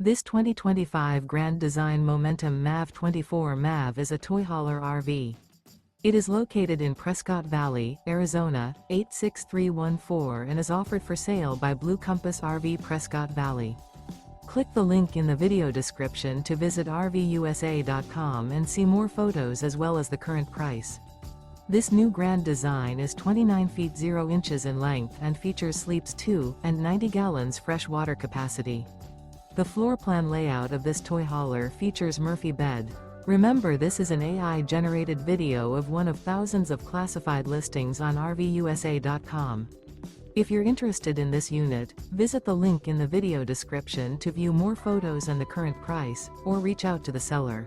This 2025 Grand Design Momentum MAV 24 MAV is a toy hauler RV. It is located in Prescott Valley, Arizona, 86314 and is offered for sale by Blue Compass RV Prescott Valley. Click the link in the video description to visit RVUSA.com and see more photos as well as the current price. This new Grand Design is 29 feet 0 inches in length and features sleeps 2 and 90 gallons fresh water capacity. The floor plan layout of this toy hauler features Murphy bed. Remember, this is an AI-generated video of one of thousands of classified listings on RVUSA.com. If you're interested in this unit, visit the link in the video description to view more photos and the current price, or reach out to the seller.